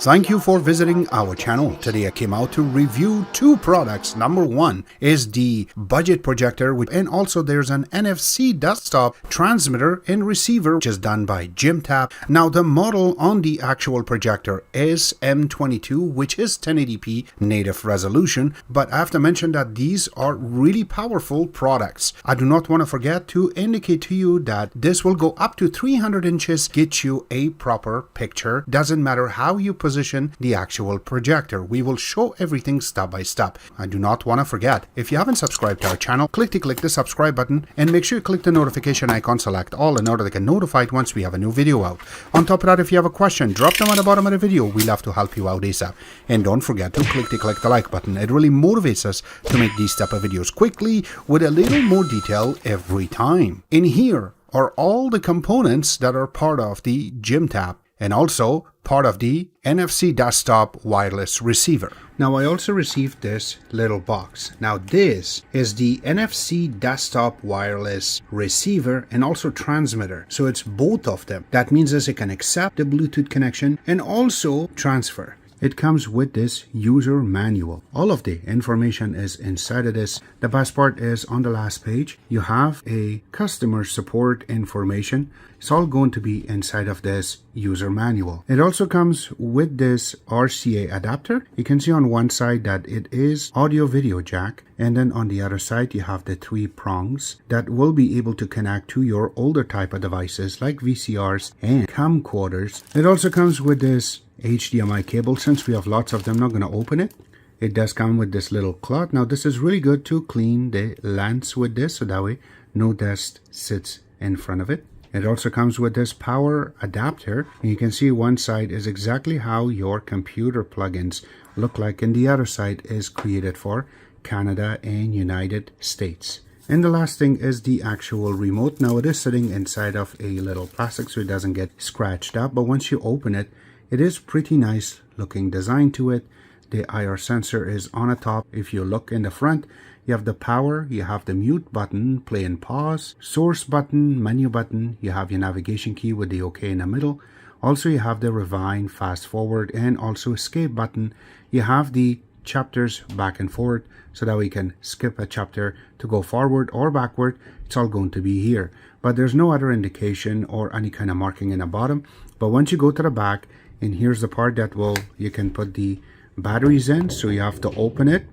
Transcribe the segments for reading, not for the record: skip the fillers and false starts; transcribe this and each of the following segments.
Thank you for visiting our channel. Today I came out to review two products. Number one is the budget projector, and also there's an NFC desktop transmitter and receiver, which is done by Jimtab. Now the model on the actual projector is M22, which is 1080p native resolution, but I have to mention that these are really powerful products. I do not want to forget to indicate to you that this will go up to 300 inches, get you a proper picture. Doesn't matter how you position the actual projector. We will show everything step by step. I do not want to forget, if you haven't subscribed to our channel, click the subscribe button and make sure you click the notification icon, select all in order to get notified once we have a new video out. On top of that, if you have a question, drop them at the bottom of the video. We love to help you out ASAP. And don't forget to click the like button. It really motivates us to make these type of videos quickly with a little more detail every time. In here are all the components that are part of the Jimtab and also part of the NFC desktop wireless receiver. Now I also received this little box. Now this is the NFC desktop wireless receiver and also transmitter. So it's both of them. That means that it can accept the Bluetooth connection and also transfer. It comes with this user manual. All of the information is inside of this. The best part is on the last page, you have a customer support information. It's all going to be inside of this user manual. It also comes with this RCA adapter. You can see on one side that it is audio video jack, and then on the other side you have the three prongs that will be able to connect to your older type of devices like VCRs and camcorders. It also comes with this HDMI cable. Since we have lots of them, I'm not going to open it. It does come with this little cloth. Now this is really good to clean the lens with this, so that way no dust sits in front of it. It also comes with this power adapter, and you can see one side is exactly how your computer plugins look like, and the other side is created for Canada and United States. And the last thing is the actual remote. Now it is sitting inside of a little plastic so it doesn't get scratched up, but once you open it, it is pretty nice looking design to it. The IR sensor is on the top. If you look in the front, you have the power, you have the mute button, play and pause, source button, menu button, you have your navigation key with the OK in the middle. Also you have the rewind, fast forward, and also escape button. You have the chapters back and forth, so that we can skip a chapter to go forward or backward. It's all going to be here, but there's no other indication or any kind of marking in the bottom. But once you go to the back, and here's the part that you can put the batteries in, so you have to open it.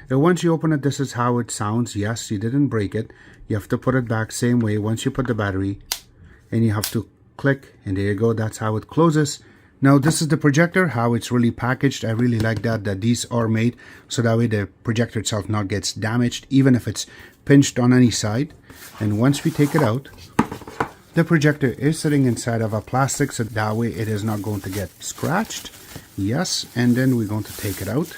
And once you open it, this is how it sounds. Yes, you didn't break it. You have to put it back same way once you put the battery, and you have to click, and there you go. That's how it closes. Now this is the projector, how it's really packaged. I really like that these are made so that way the projector itself not gets damaged, even if it's pinched on any side. And once we take it out, the projector is sitting inside of a plastic, so that way it is not going to get scratched. Yes, and then we're going to take it out.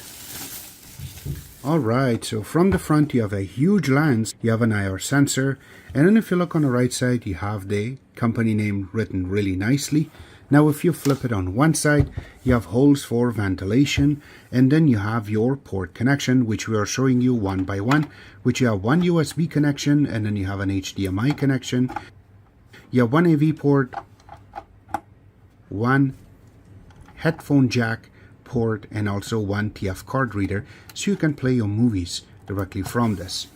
Alright, so from the front you have a huge lens, you have an IR sensor, and then if you look on the right side, you have the company name written really nicely. Now if you flip it on one side, you have holes for ventilation, and then you have your port connection, which we are showing you one by one, which you have one USB connection, and then you have an HDMI connection. You have one AV port, one headphone jack port, and also one TF card reader, so you can play your movies directly from this.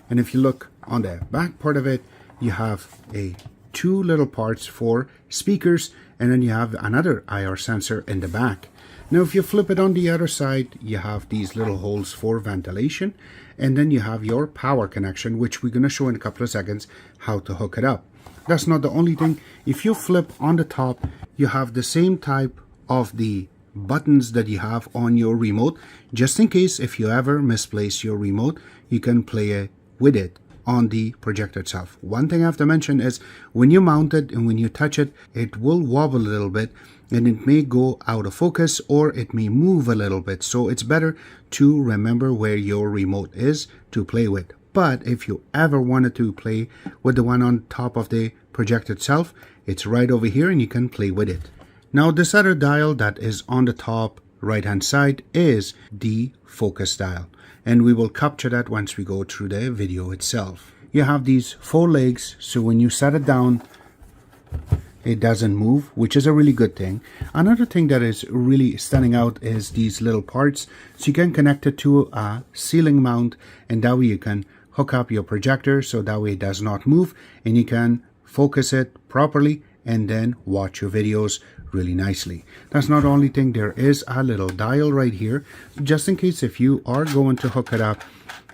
And if you look on the back part of it, you have two little parts for speakers, and then you have another IR sensor in the back. Now if you flip it on the other side, you have these little holes for ventilation, and then you have your power connection, which we're going to show in a couple of seconds how to hook it up. That's not the only thing. If you flip on the top, you have the same type of the buttons that you have on your remote, just in case if you ever misplace your remote, you can play with it on the projector itself. One thing I have to mention is when you mount it and when you touch it, it will wobble a little bit, and it may go out of focus or it may move a little bit. So it's better to remember where your remote is to play with. But if you ever wanted to play with the one on top of the projector itself, it's right over here and you can play with it. Now this other dial that is on the top right hand side is the focus dial, and we will capture that once we go through the video itself. You have these 4 legs, so when you set it down, it doesn't move, which is a really good thing. Another thing that is really standing out is these little parts. So you can connect it to a ceiling mount, and that way you can hook up your projector so that way it does not move, and you can focus it properly and then watch your videos really nicely. That's not the only thing. There is a little dial right here, just in case if you are going to hook it up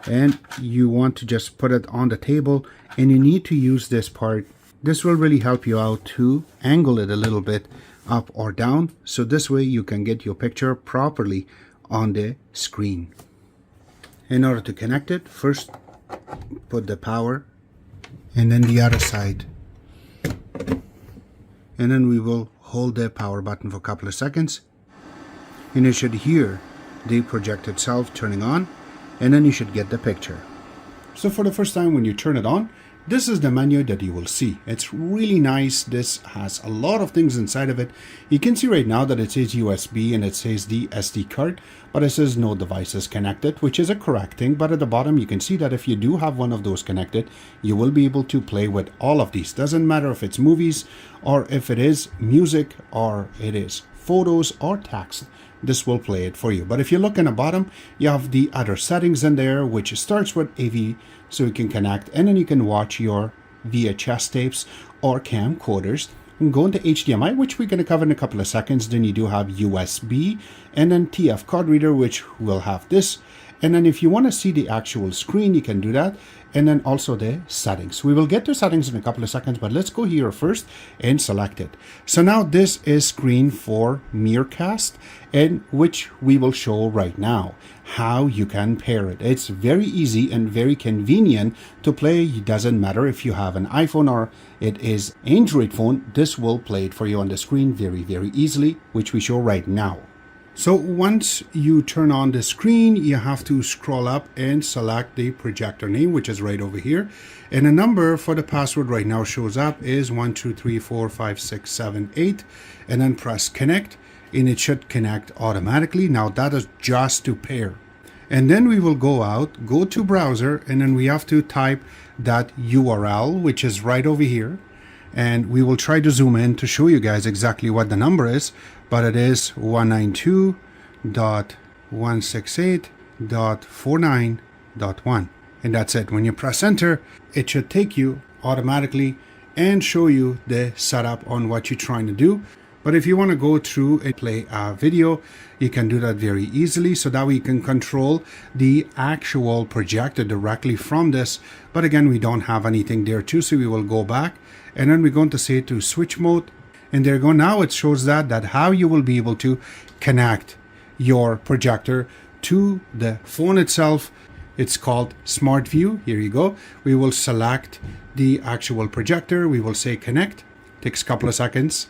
and you want to just put it on the table and you need to use this part. This will really help you out to angle it a little bit up or down, so this way you can get your picture properly on the screen. In order to connect it, first put the power and then the other side, and then we will hold the power button for a couple of seconds, and you should hear the projector itself turning on, and then you should get the picture. So for the first time when you turn it on, this is the menu that you will see. It's really nice. This has a lot of things inside of it. You can see right now that it says USB and it says the SD card, but it says no devices connected, which is a correct thing. But at the bottom, you can see that if you do have one of those connected, you will be able to play with all of these. Doesn't matter if it's movies or if it is music or it is photos or text. This will play it for you. But if you look in the bottom, you have the other settings in there, which starts with AV, so you can connect, and then you can watch your VHS tapes or camcorders. And go into HDMI, which we're going to cover in a couple of seconds. Then you do have USB and then TF card reader, which will have this. And then if you want to see the actual screen, you can do that. And then also the settings. We will get to settings in a couple of seconds, but let's go here first and select it. So now this is screen for Miracast, and which we will show right now how you can pair it. It's very easy and very convenient to play. It doesn't matter if you have an iPhone or it is Android phone. This will play it for you on the screen very, very easily, which we show right now. So once you turn on the screen, you have to scroll up and select the projector name, which is right over here. And the number for the password right now shows up is 1 2 3 4 5 6 7 8, and then press connect, and it should connect automatically. Now that is just to pair. And then we will go out, go to browser, and then we have to type that URL, which is right over here. And we will try to zoom in to show you guys exactly what the number is, but it is 192.168.49.1, and that's it. When you press enter, it should take you automatically and show you the setup on what you're trying to do. But if you want to go through and play a video, you can do that very easily, so that way you can control the actual projector directly from this. But again, we don't have anything there too, so we will go back, and then we're going to say to switch mode, and there you go. Now it shows that how you will be able to connect your projector to the phone itself. It's called Smart View. Here you go. We will select the actual projector. We will say connect. Takes a couple of seconds.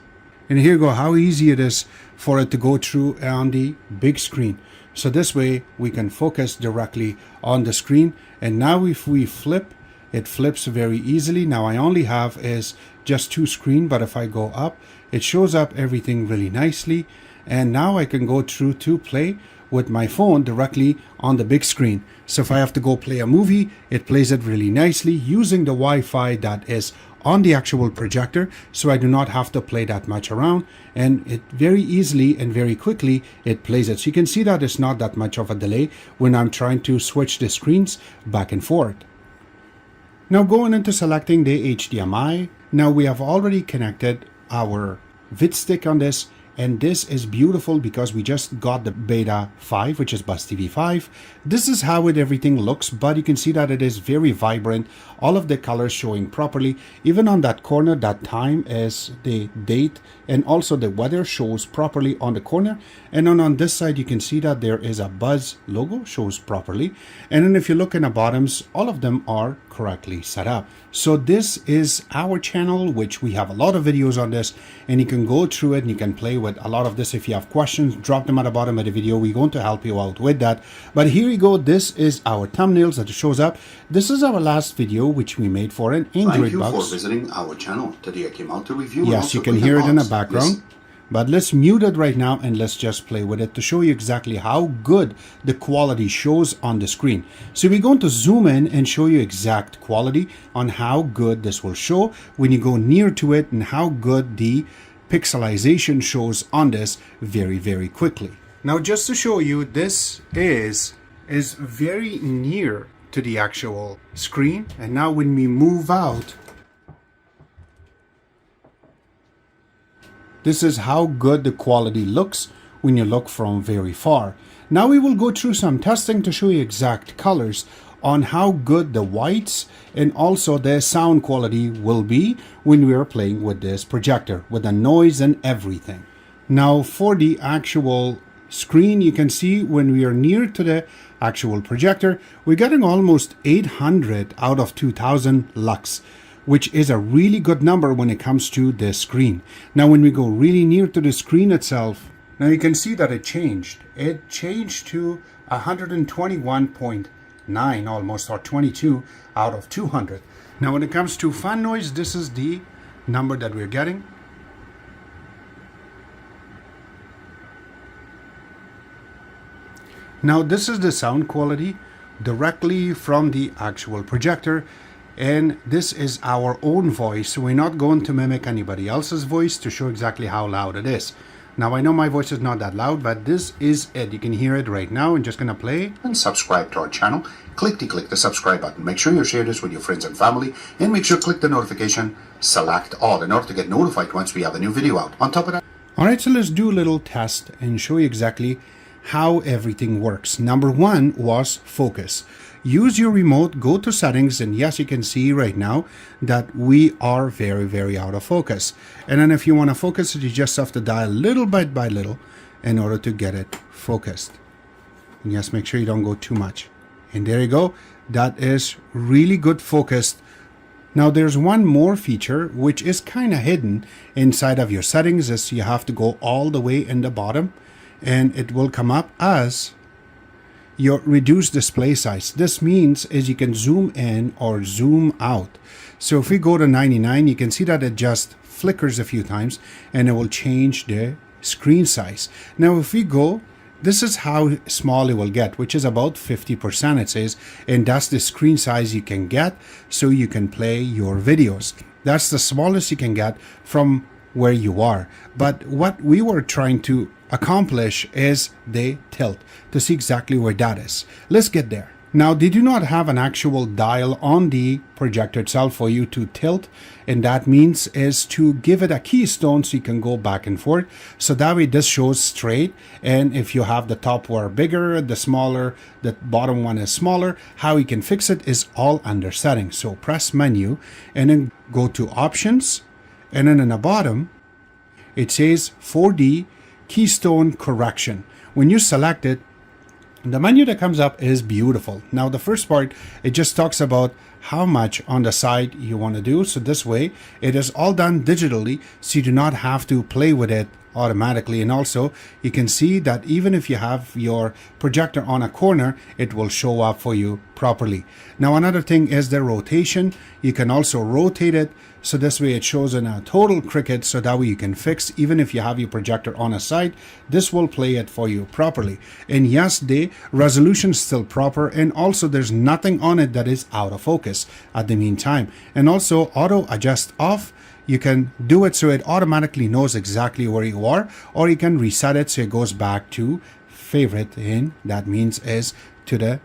And here you go, how easy it is for it to go through on the big screen. So this way we can focus directly on the screen. And now if we flip, it flips very easily. Now I only have is just two screens, but if I go up, it shows up everything really nicely. And now I can go through to play with my phone directly on the big screen. So if I have to go play a movie, it plays it really nicely using the Wi-Fi that is on the actual projector, so I do not have to play that much around, and it very easily and very quickly it plays it. So you can see that it's not that much of a delay when I'm trying to switch the screens back and forth. Now going into selecting the HDMI, now we have already connected our vid stick on this, and this is beautiful because we just got the beta 5, which is Buzz TV 5. This is how everything looks, but you can see that it is very vibrant. All of the colors showing properly. Even on that corner, that time is the date, and also the weather shows properly on the corner. And then on this side, you can see that there is a Buzz logo shows properly. And then if you look in the bottoms, all of them are correctly set up. So this is our channel, which we have a lot of videos on this, and you can go through it and you can play with a lot of this. If you have questions, drop them at the bottom of the video. We're going to help you out with that. But here you go. This is our thumbnails that shows up. This is our last video which we made for an Android box. Thank you for visiting our channel. Today I came out to review. Yes, you can hear it in the background. But let's mute it right now and let's just play with it to show you exactly how good the quality shows on the screen. So we're going to zoom in and show you exact quality on how good this will show when you go near to it and how good the pixelization shows on this very quickly. Now just to show you, this is very near to the actual screen, and now when we move out, this is how good the quality looks when you look from very far. Now we will go through some testing to show you exact colors on how good the whites and also the sound quality will be when we are playing with this projector, with the noise and everything. Now for the actual screen, you can see when we are near to the actual projector, we're getting almost 800 out of 2000 lux, which is a really good number when it comes to the screen. Now when we go really near to the screen itself, now you can see that it changed. It changed to 121.9 almost, or 22 out of 200. Now when it comes to fan noise, this is the number that we're getting. Now this is the sound quality directly from the actual projector, and this is our own voice. We're not going to mimic anybody else's voice to show exactly how loud it is. Now I know my voice is not that loud, but this is it. You can hear it right now. I'm just gonna play. And subscribe to our channel. Click the subscribe button. Make sure you share this with your friends and family, and make sure to click the notification, select all in order to get notified once we have a new video out. On top of that, Alright, so let's do a little test and show you exactly how everything works. Number one was focus. Use your remote, go to settings, and yes, you can see right now that we are very out of focus. And then if you want to focus it, you just have to dial little bit by little in order to get it focused. And yes, make sure you don't go too much. And there you go. That is really good focused. Now there's one more feature which is kind of hidden inside of your settings, is you have to go all the way in the bottom, and it will come up as your reduced display size. This means is you can zoom in or zoom out. So if we go to 99, you can see that it just flickers a few times and it will change the screen size. Now if we go, this is how small it will get, which is about 50% it says, and that's the screen size you can get so you can play your videos. That's the smallest you can get from where you are. But what we were trying to accomplish is the tilt to see exactly where that is. Let's get there. Now they do not have an actual dial on the projector itself for you to tilt, and that means is to give it a keystone so you can go back and forth, so that way this shows straight. And if you have the top wire bigger, the smaller, the bottom one is smaller, how you can fix it is all under settings. So press menu and then go to options, and then in the bottom it says 4D Keystone correction. When you select it, the menu that comes up is beautiful. Now the first part, it just talks about how much on the side you want to do. So this way it is all done digitally, so you do not have to play with it automatically. And also you can see that even if you have your projector on a corner, it will show up for you properly. Now another thing is the rotation. You can also rotate it, so this way it shows in a total cricket, so that way you can fix, even if you have your projector on a side, this will play it for you properly. And yes, the resolution is still proper, and also there's nothing on it that is out of focus at the meantime. And also auto adjust off, you can do it so it automatically knows exactly where you are, or you can reset it so it goes back to favorite, and that means is to the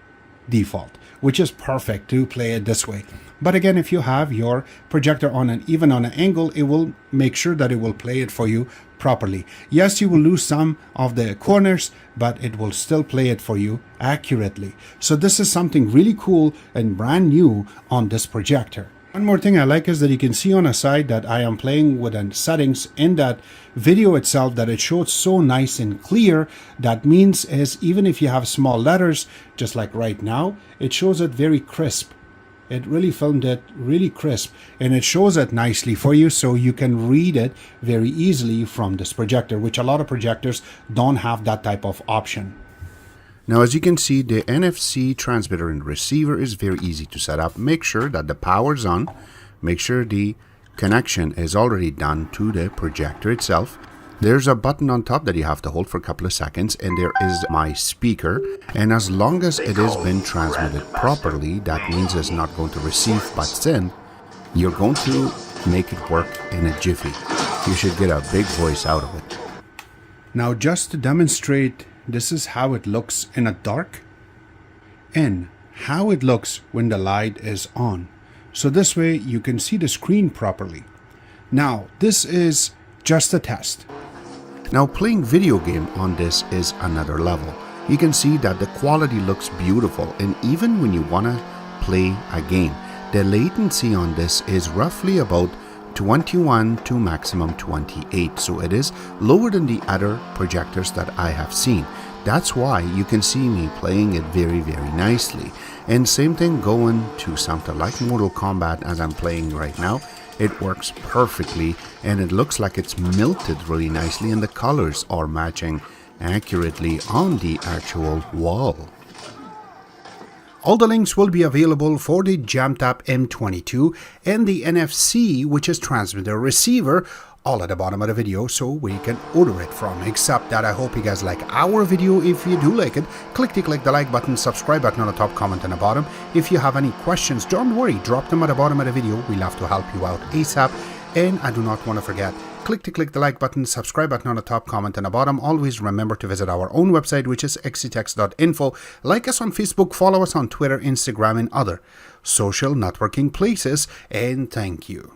default, which is perfect to play it this way. But again, if you have your projector on an even on an angle, it will make sure that it will play it for you properly. Yes, you will lose some of the corners, but it will still play it for you accurately. So this is something really cool and brand new on this projector. One more thing I like is that you can see on a side that I am playing with the settings in that video itself, that it shows so nice and clear. That means is even if you have small letters, just like right now, it shows it very crisp. It really filmed it really crisp, and it shows it nicely for you, so you can read it very easily from this projector, which a lot of projectors don't have that type of option. now as you can see, the NFC transmitter and receiver is very easy to set up. Make sure that the power is on. Make sure the connection is already done to the projector itself. There's a button on top that you have to hold for a couple of seconds, and there is my speaker, and as long as it has been transmitted properly, that means it's not going to receive but send, you're going to make it work in a jiffy. You should get a big voice out of it. Now just to demonstrate, this is how it looks in a dark and how it looks when the light is on. So this way you can see the screen properly. Now this is just a test. Now playing video game on this is another level. You can see that the quality looks beautiful, and even when you want to play a game, the latency on this is roughly about 21 to maximum 28, so it is lower than the other projectors that I have seen. That's why you can see me playing it very nicely. And same thing going to something like Mortal Kombat as I'm playing right now. It works perfectly, and it looks like it's melted really nicely, and the colors are matching accurately on the actual wall. All the links will be available for the Jimtab M22 and the NFC, which is transmitter receiver, all at the bottom of the video, so we can order it from. Except that I hope you guys like our video. If you do like it, click the like button, subscribe button on the top, comment on the bottom. If you have any questions, don't worry, drop them at the bottom of the video. We love to help you out ASAP. And I do not want to forget, click the like button, subscribe button on the top, comment on the bottom. Always remember to visit our own website, which is xctex.info. Like us on Facebook, follow us on Twitter, Instagram, and other social networking places. And thank you.